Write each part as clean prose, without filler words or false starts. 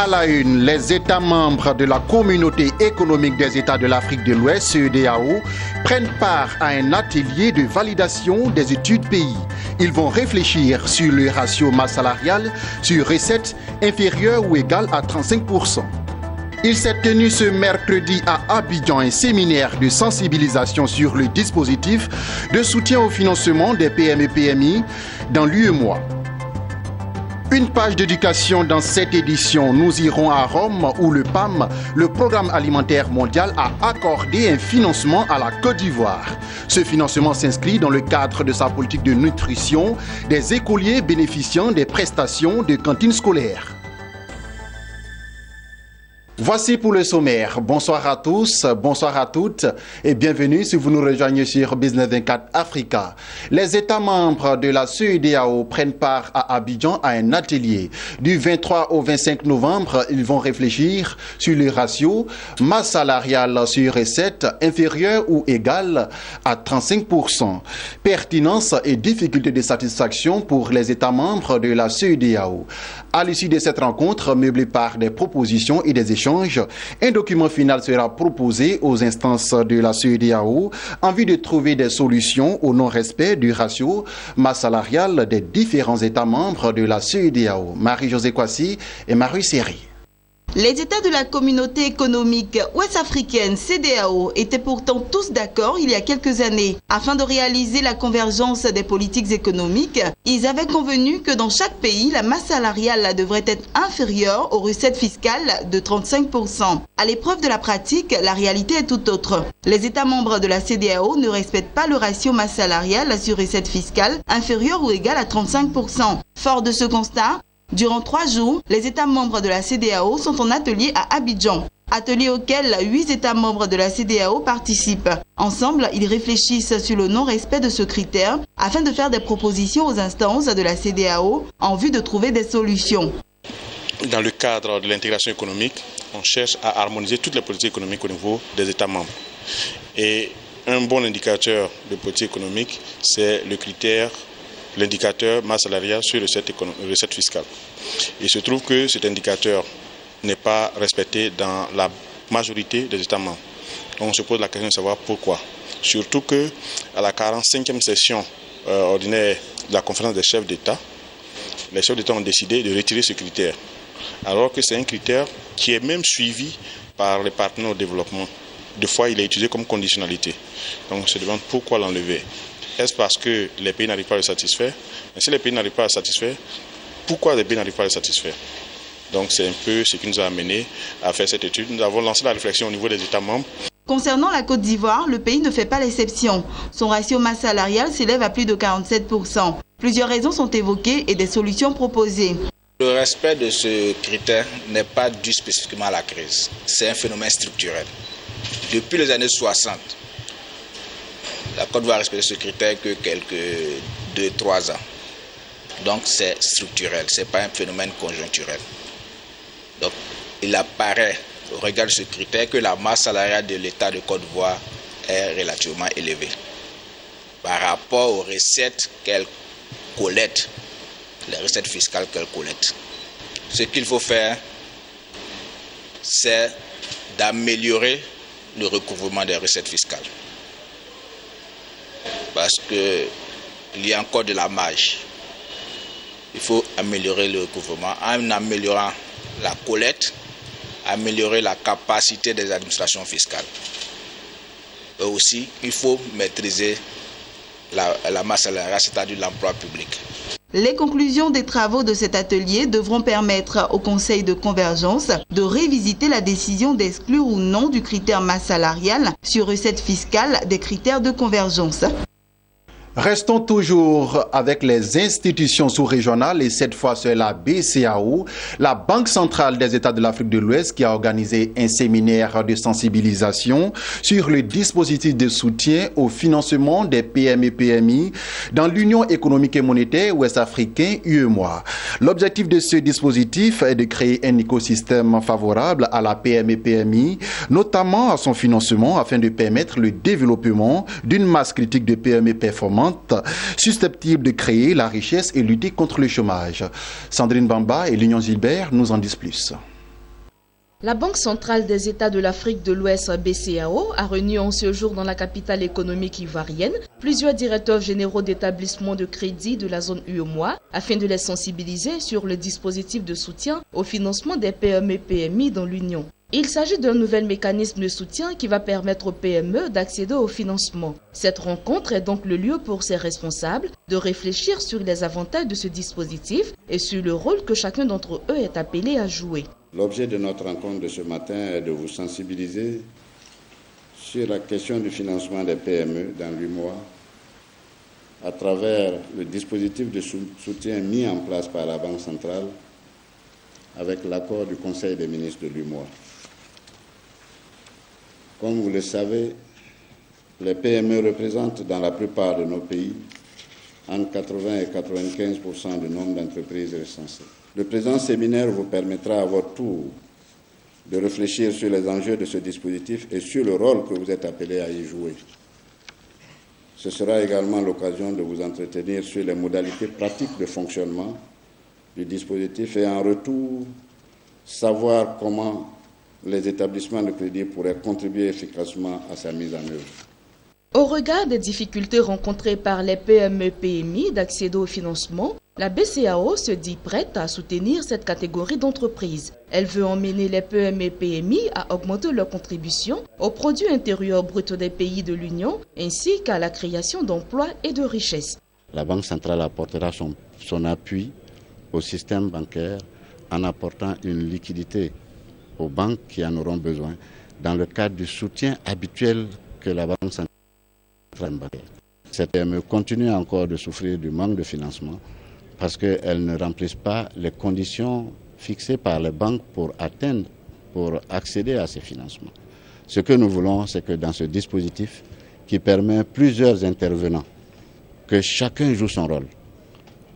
À la une, les États membres de la Communauté économique des États de l'Afrique de l'Ouest, CEDEAO, prennent part à un atelier de validation des études pays. Ils vont réfléchir sur le ratio masse salariale sur recettes inférieures ou égales à 35%. Il s'est tenu ce mercredi à Abidjan un séminaire de sensibilisation sur le dispositif de soutien au financement des PME-PMI dans l'UEMOA. Une page d'éducation dans cette édition. Nous irons à Rome où le PAM, le Programme alimentaire mondial, a accordé un financement à la Côte d'Ivoire. Ce financement s'inscrit dans le cadre de sa politique de nutrition des écoliers bénéficiant des prestations de cantine scolaire. Voici pour le sommaire. Bonsoir à tous, bonsoir à toutes et bienvenue si vous nous rejoignez sur Business 24 Africa. Les États membres de la CEDEAO prennent part à Abidjan à un atelier. Du 23 au 25 novembre, ils vont réfléchir sur les ratios masse salariale sur recettes inférieure ou égale à 35%. Pertinence et difficulté de satisfaction pour les États membres de la CEDEAO. À l'issue de cette rencontre, meublée par des propositions et des échanges, un document final sera proposé aux instances de la CEDEAO en vue de trouver des solutions au non-respect du ratio masse salariale des différents États membres de la CEDEAO. Marie-Josée Kwasi et Marie Seri. Les États de la communauté économique ouest-africaine CEDEAO étaient pourtant tous d'accord il y a quelques années. Afin de réaliser la convergence des politiques économiques, ils avaient convenu que dans chaque pays, la masse salariale devrait être inférieure aux recettes fiscales de 35%. À l'épreuve de la pratique, la réalité est tout autre. Les États membres de la CEDEAO ne respectent pas le ratio masse salariale sur recettes fiscales inférieure ou égale à 35%. Fort de ce constat, durant 3 jours, les États membres de la CEDEAO sont en atelier à Abidjan. Atelier auquel 8 États membres de la CEDEAO participent. Ensemble, ils réfléchissent sur le non-respect de ce critère afin de faire des propositions aux instances de la CEDEAO en vue de trouver des solutions. Dans le cadre de l'intégration économique, on cherche à harmoniser toutes les politiques économiques au niveau des États membres. Et un bon indicateur de politique économique, c'est l'indicateur masse salariale sur recette fiscale. Il se trouve que cet indicateur n'est pas respecté dans la majorité des États membres. Donc on se pose la question de savoir pourquoi. Surtout qu'à la 45e session ordinaire de la conférence des chefs d'État, les chefs d'État ont décidé de retirer ce critère. Alors que c'est un critère qui est même suivi par les partenaires au développement. Des fois, il est utilisé comme conditionnalité. Donc on se demande pourquoi l'enlever. Est-ce parce que les pays n'arrivent pas à le satisfaire? Mais si les pays n'arrivent pas à le satisfaire, pourquoi les pays n'arrivent pas à le satisfaire? Donc c'est un peu ce qui nous a amené à faire cette étude. Nous avons lancé la réflexion au niveau des États membres. Concernant la Côte d'Ivoire, le pays ne fait pas l'exception. Son ratio masse salariale s'élève à plus de 47%. Plusieurs raisons sont évoquées et des solutions proposées. Le respect de ce critère n'est pas dû spécifiquement à la crise. C'est un phénomène structurel. Depuis les années 60, la Côte d'Ivoire a respecté ce critère que quelques 2-3 ans. Donc c'est structurel, ce n'est pas un phénomène conjoncturel. Donc il apparaît au regard de ce critère que la masse salariale de l'État de Côte d'Ivoire est relativement élevée par rapport aux recettes qu'elle collecte, les recettes fiscales qu'elle collecte. Ce qu'il faut faire, c'est d'améliorer le recouvrement des recettes fiscales. Parce qu'il y a encore de la marge. Il faut améliorer le recouvrement en améliorant la collecte, améliorer la capacité des administrations fiscales. Et aussi, il faut maîtriser la masse salariale, c'est-à-dire l'emploi public. Les conclusions des travaux de cet atelier devront permettre au Conseil de convergence de révisiter la décision d'exclure ou non du critère masse salariale sur recettes fiscales des critères de convergence. Restons toujours avec les institutions sous-régionales et cette fois c'est la BCAO, la Banque centrale des États de l'Afrique de l'Ouest qui a organisé un séminaire de sensibilisation sur le dispositif de soutien au financement des PME-PMI dans l'Union économique et monétaire ouest-africain UEMOA. L'objectif de ce dispositif est de créer un écosystème favorable à la PME-PMI, notamment à son financement afin de permettre le développement d'une masse critique de PME performantes susceptibles de créer la richesse et lutter contre le chômage. Sandrine Bamba et Lignon Gilbert nous en disent plus. La Banque centrale des États de l'Afrique de l'Ouest, BCAO, a réuni en ce jour dans la capitale économique ivoirienne plusieurs directeurs généraux d'établissements de crédit de la zone UEMOA afin de les sensibiliser sur le dispositif de soutien au financement des PME et PMI dans l'Union. Il s'agit d'un nouvel mécanisme de soutien qui va permettre aux PME d'accéder au financement. Cette rencontre est donc le lieu pour ces responsables de réfléchir sur les avantages de ce dispositif et sur le rôle que chacun d'entre eux est appelé à jouer. L'objet de notre rencontre de ce matin est de vous sensibiliser sur la question du financement des PME dans l'UEMOA à travers le dispositif de soutien mis en place par la Banque centrale avec l'accord du Conseil des ministres de l'UEMOA. Comme vous le savez, les PME représentent dans la plupart de nos pays entre 80 et 95% du nombre d'entreprises recensées. Le présent séminaire vous permettra à votre tour de réfléchir sur les enjeux de ce dispositif et sur le rôle que vous êtes appelés à y jouer. Ce sera également l'occasion de vous entretenir sur les modalités pratiques de fonctionnement du dispositif et en retour, savoir comment les établissements de crédit pourraient contribuer efficacement à sa mise en œuvre. Au regard des difficultés rencontrées par les PME-PMI d'accéder au financement, la BCAO se dit prête à soutenir cette catégorie d'entreprises. Elle veut emmener les PME-PMI à augmenter leur contribution au produit intérieur brut des pays de l'Union ainsi qu'à la création d'emplois et de richesses. La Banque centrale apportera son appui au système bancaire en apportant une liquidité aux banques qui en auront besoin dans le cadre du soutien habituel que la Banque centrale bancaire. Cette PME continue encore de souffrir du manque de financement parce qu'elles ne remplissent pas les conditions fixées par les banques pour accéder à ces financements. Ce que nous voulons, c'est que dans ce dispositif qui permet plusieurs intervenants, que chacun joue son rôle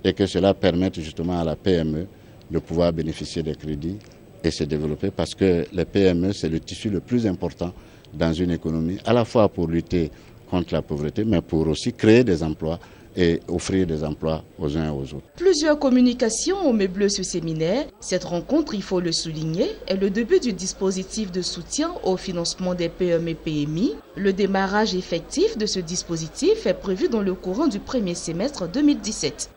et que cela permette justement à la PME de pouvoir bénéficier des crédits et se développer parce que les PME, c'est le tissu le plus important dans une économie, à la fois pour lutter contre la pauvreté, mais pour aussi créer des emplois et offrir des emplois aux uns et aux autres. Plusieurs communications ont meublé ce séminaire. Cette rencontre, il faut le souligner, est le début du dispositif de soutien au financement des PME et PMI. Le démarrage effectif de ce dispositif est prévu dans le courant du premier semestre 2017.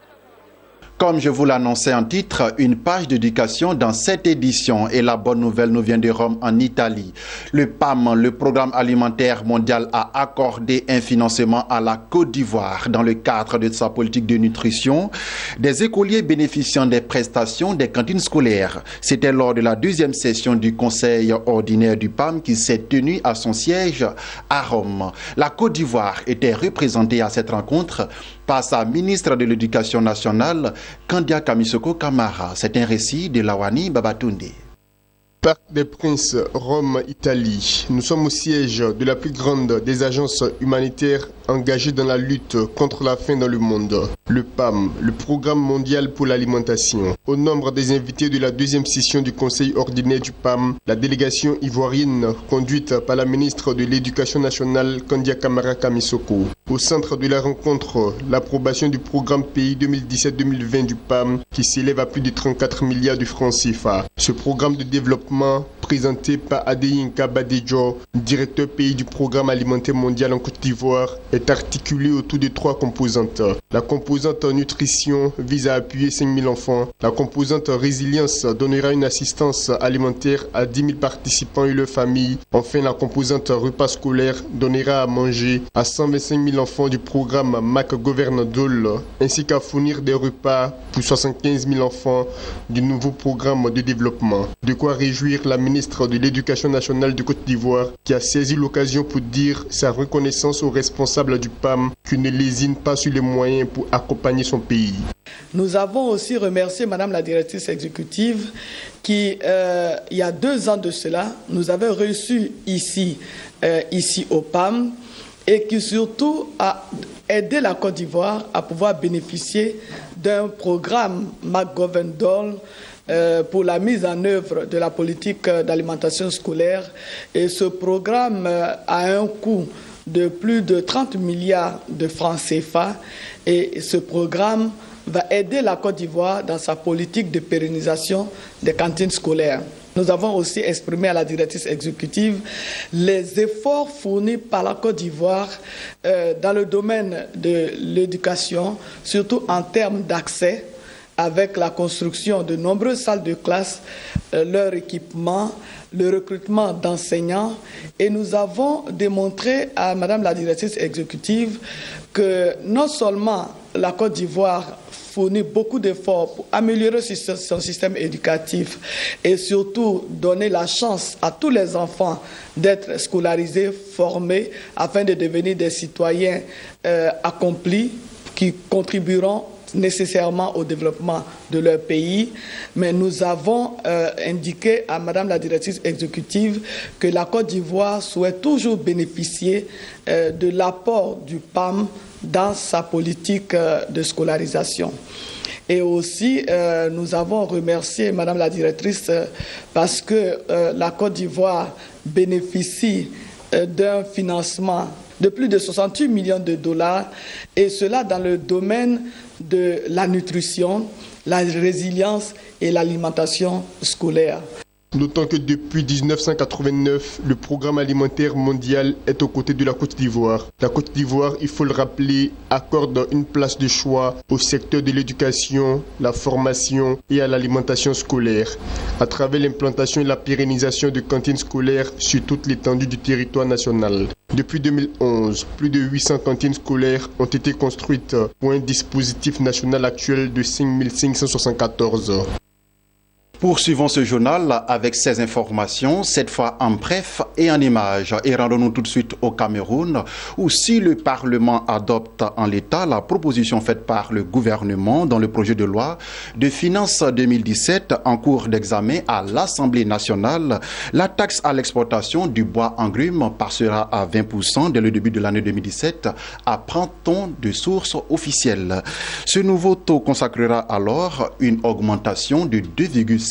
Comme je vous l'annonçais en titre, une page d'éducation dans cette édition. Et la bonne nouvelle nous vient de Rome en Italie. Le PAM, le Programme alimentaire mondial, a accordé un financement à la Côte d'Ivoire dans le cadre de sa politique de nutrition. Des écoliers bénéficiant des prestations des cantines scolaires. C'était lors de la deuxième session du Conseil ordinaire du PAM qui s'est tenue à son siège à Rome. La Côte d'Ivoire était représentée à cette rencontre par sa ministre de l'Éducation nationale, Kandia Kamisoko Kamara. C'est un récit de Lawani Babatunde. Parc des Princes, Rome, Italie. Nous sommes au siège de la plus grande des agences humanitaires engagées dans la lutte contre la faim dans le monde, le PAM, le Programme mondial pour l'alimentation. Au nombre des invités de la deuxième session du Conseil ordinaire du PAM, la délégation ivoirienne conduite par la ministre de l'Éducation nationale, Kandia Kamara Kamisoko. Au centre de la rencontre, l'approbation du programme pays 2017-2020 du PAM qui s'élève à plus de 34 milliards de francs CFA. Ce programme de développement, présenté par Adeyinka Badejo, directeur pays du Programme alimentaire mondial en Côte d'Ivoire, est articulé autour de 3 composantes. La composante nutrition vise à appuyer 5 000 enfants. La composante résilience donnera une assistance alimentaire à 10 000 participants et leurs familles. Enfin, la composante repas scolaire donnera à manger à 125 000 enfants du programme MAC Governadol, ainsi qu'à fournir des repas pour 75 000 enfants du nouveau programme de développement. De quoi réjouir la ministre de l'Éducation nationale de Côte d'Ivoire qui a saisi l'occasion pour dire sa reconnaissance aux responsables du PAM qui ne lésine pas sur les moyens pour accompagner son pays. Nous avons aussi remercié Madame la directrice exécutive qui, il y a 2 ans de cela, nous avait reçu ici au PAM et qui surtout a aidé la Côte d'Ivoire à pouvoir bénéficier d'un programme McGovern-Dole pour la mise en œuvre de la politique d'alimentation scolaire. Et ce programme a un coût de plus de 30 milliards de francs CFA. Et ce programme va aider la Côte d'Ivoire dans sa politique de pérennisation des cantines scolaires. Nous avons aussi exprimé à la directrice exécutive les efforts fournis par la Côte d'Ivoire dans le domaine de l'éducation, surtout en termes d'accès, avec la construction de nombreuses salles de classe, leur équipement, le recrutement d'enseignants. Et nous avons démontré à Madame la directrice exécutive que non seulement la Côte d'Ivoire fournit beaucoup d'efforts pour améliorer son système éducatif et surtout donner la chance à tous les enfants d'être scolarisés, formés, afin de devenir des citoyens accomplis qui contribueront nécessairement au développement de leur pays, mais nous avons indiqué à Madame la directrice exécutive que la Côte d'Ivoire souhaite toujours bénéficier de l'apport du PAM dans sa politique de scolarisation. Et aussi, nous avons remercié Madame la directrice parce que la Côte d'Ivoire bénéficie d'un financement de plus de 68 millions de dollars, et cela dans le domaine de la nutrition, la résilience et l'alimentation scolaire. Notons que depuis 1989, le programme alimentaire mondial est aux côtés de la Côte d'Ivoire. La Côte d'Ivoire, il faut le rappeler, accorde une place de choix au secteur de l'éducation, la formation et à l'alimentation scolaire, à travers l'implantation et la pérennisation de cantines scolaires sur toute l'étendue du territoire national. Depuis 2011, plus de 800 cantines scolaires ont été construites pour un dispositif national actuel de 5574. Poursuivons ce journal avec ces informations, cette fois en bref et en images. Et rendons-nous tout de suite au Cameroun, où si le Parlement adopte en l'état la proposition faite par le gouvernement dans le projet de loi de finances 2017 en cours d'examen à l'Assemblée nationale, la taxe à l'exportation du bois en grumes passera à 20% dès le début de l'année 2017, apprend-on de sources officielles. Ce nouveau taux consacrera alors une augmentation de 2,5%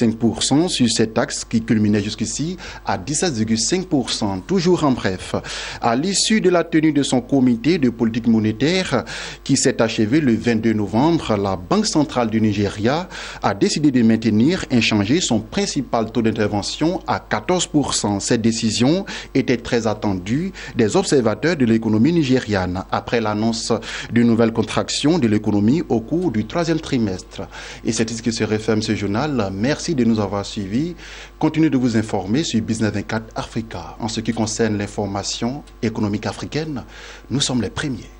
sur cette taxe qui culminait jusqu'ici à 17,5%. Toujours en bref, à l'issue de la tenue de son comité de politique monétaire qui s'est achevé le 22 novembre, la Banque centrale du Nigeria a décidé de maintenir inchangé son principal taux d'intervention à 14%. Cette décision était très attendue des observateurs de l'économie nigériane après l'annonce d'une nouvelle contraction de l'économie au cours du troisième trimestre. Et c'est ce qui se referme ce journal. Merci de nous avoir suivis. Continuez de vous informer sur Business 24 Africa. En ce qui concerne l'information économique africaine, nous sommes les premiers.